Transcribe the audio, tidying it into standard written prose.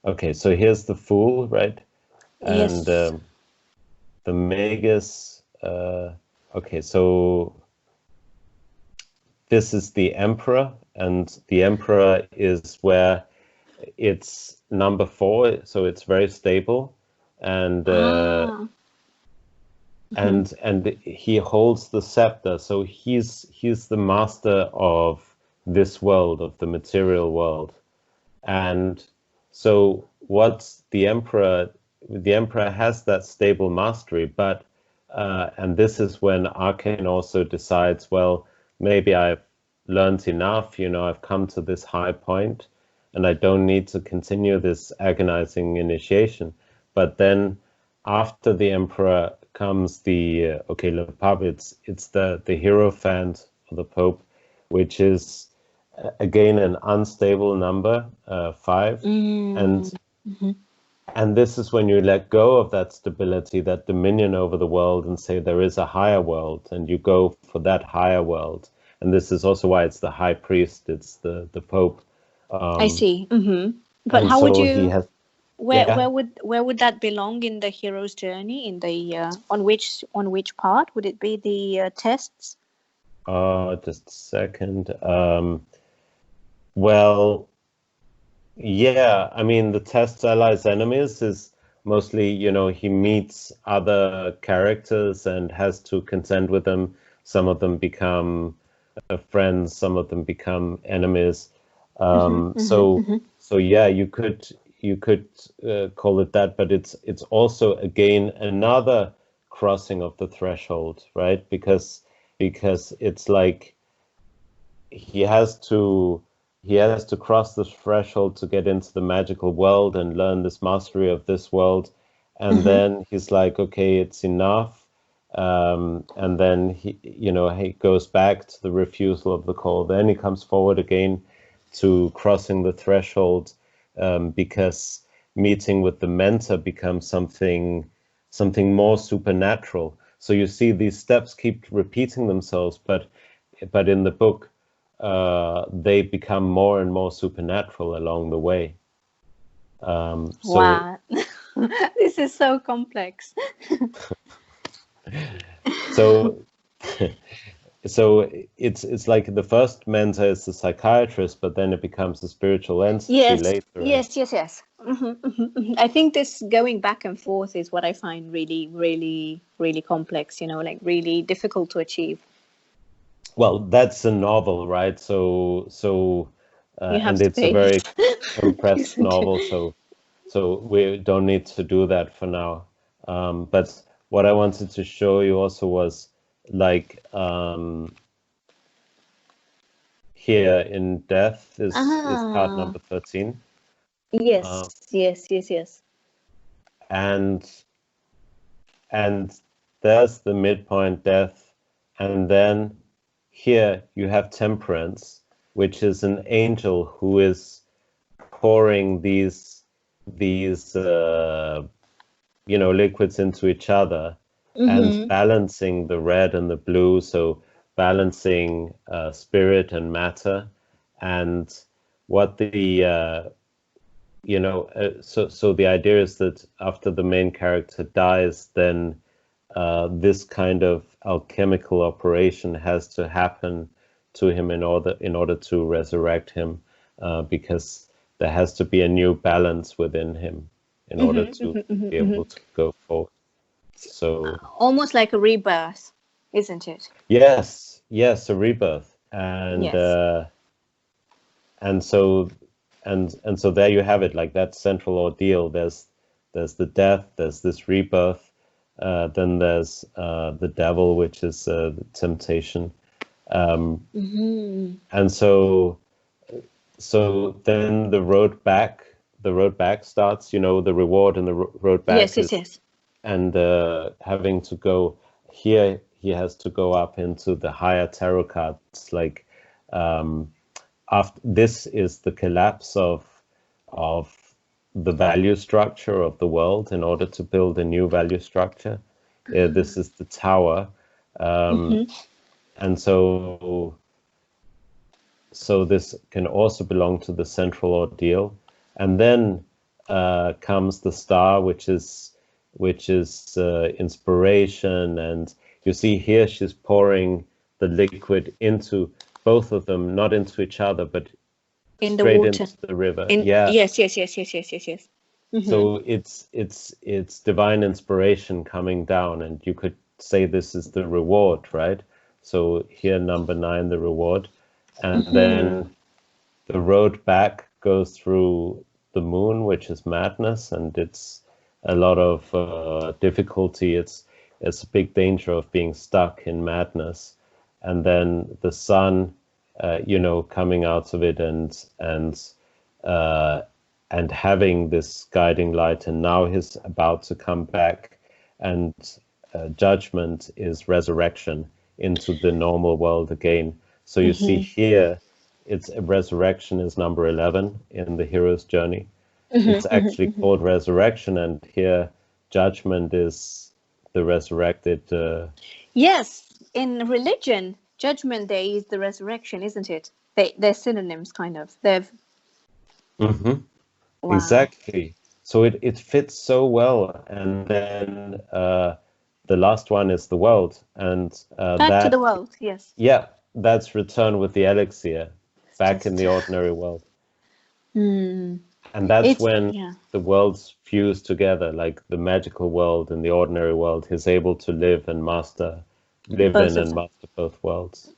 Okay, so here's the Fool, right? And Yes. the Magus. Okay, so this is the Emperor, and the Emperor is where it's number 4, so it's very stable, and Ah. and he holds the scepter, so he's the master of this world, of the material world. And so what's the emperor has that stable mastery, but and this is when Arcane also decides, well, maybe I've learned enough, I've come to this high point and I don't need to continue this agonizing initiation. But then after the emperor comes the okay, Le Pape, it's the Hierophant or the Pope, which is again an unstable number, 5, and Mm-hmm. and this is when you let go of that stability, that dominion over the world, and say there is a higher world, and you go for that higher world. And this is also why it's the high priest, it's the Pope, I um, see. Mm-hmm. But and how would so he you? has, Where yeah. where would that belong in the hero's journey? In the on which part would it be? The tests? Just a second. Well, yeah, I mean, the test allies enemies is mostly, he meets other characters and has to contend with them. Some of them become friends, some of them become enemies. Mm-hmm. So, Mm-hmm. so yeah, you could call it that, but it's also again another crossing of the threshold, right? Because it's like he has to he has to cross the threshold to get into the magical world and learn this mastery of this world, and Mm-hmm. then he's like, okay, it's enough. And then he goes back to the refusal of the call. Then he comes forward again to crossing the threshold, because meeting with the mentor becomes something more supernatural. So you see these steps keep repeating themselves, but in the book, they become more and more supernatural along the way. So Wow, this is so complex. so so it's like the first mentor is the psychiatrist, but then it becomes a spiritual entity Yes, later. And yes, yes, yes. I think this going back and forth is what I find really, really, really complex. Like really difficult to achieve. well, that's a novel, right? You have And it's a space, very compressed isn't it? novel, so we don't need to do that for now. But what I wanted to show you also was like, here in Death is card Ah, number 13. Um, yes, yes, yes, yes. and and there's the midpoint Death, and then here you have Temperance, which is an angel who is pouring these liquids into each other and Mm-hmm. balancing the red and the blue, so balancing spirit and matter. And what so the idea is that after the main character dies, then this kind of alchemical operation has to happen to him in order to resurrect him, because there has to be a new balance within him in order Mm-hmm, to mm-hmm, be mm-hmm, mm-hmm. able to go forward. So Almost like a rebirth, isn't it? yes, a rebirth, Yes. and so and so there you have it, like that central ordeal. There's the death, there's this rebirth, then there's the devil, which is the temptation, um, Mm-hmm. and so then the road back starts. The reward, and the road Yes, back yes, is, yes. and having to go here, he has to go up into the higher tarot cards, like, um, after this is the collapse of the value structure of the world in order to build a new value structure. This is the tower, um, Mm-hmm. and so this can also belong to the central ordeal. And then comes the star, which is inspiration. And you see here she's pouring the liquid into both of them, not into each other, but In the straight water. into the river. Yes. So it's divine inspiration coming down, and you could say this is the reward, right? So here, number 9, the reward. And then the road back goes through the moon, which is madness, and it's a lot of difficulty. It's a big danger of being stuck in madness. And then the sun, coming out of it and having this guiding light, and now he's about to come back, and judgment is resurrection into the normal world again. So you see here, it's resurrection is number 11 in the hero's journey. It's actually called resurrection, and here judgment is the resurrected. Yes, in religion, Judgment Day is the resurrection, isn't it? They're synonyms, kind of. Mhm. Wow. Exactly. So it fits so well. And then the last one is the world, and Back to the world, yes. Yeah, that's return with the elixir back in the ordinary world. And that's when the worlds fuse together, like the magical world and the ordinary world. He's able to live in and master both worlds.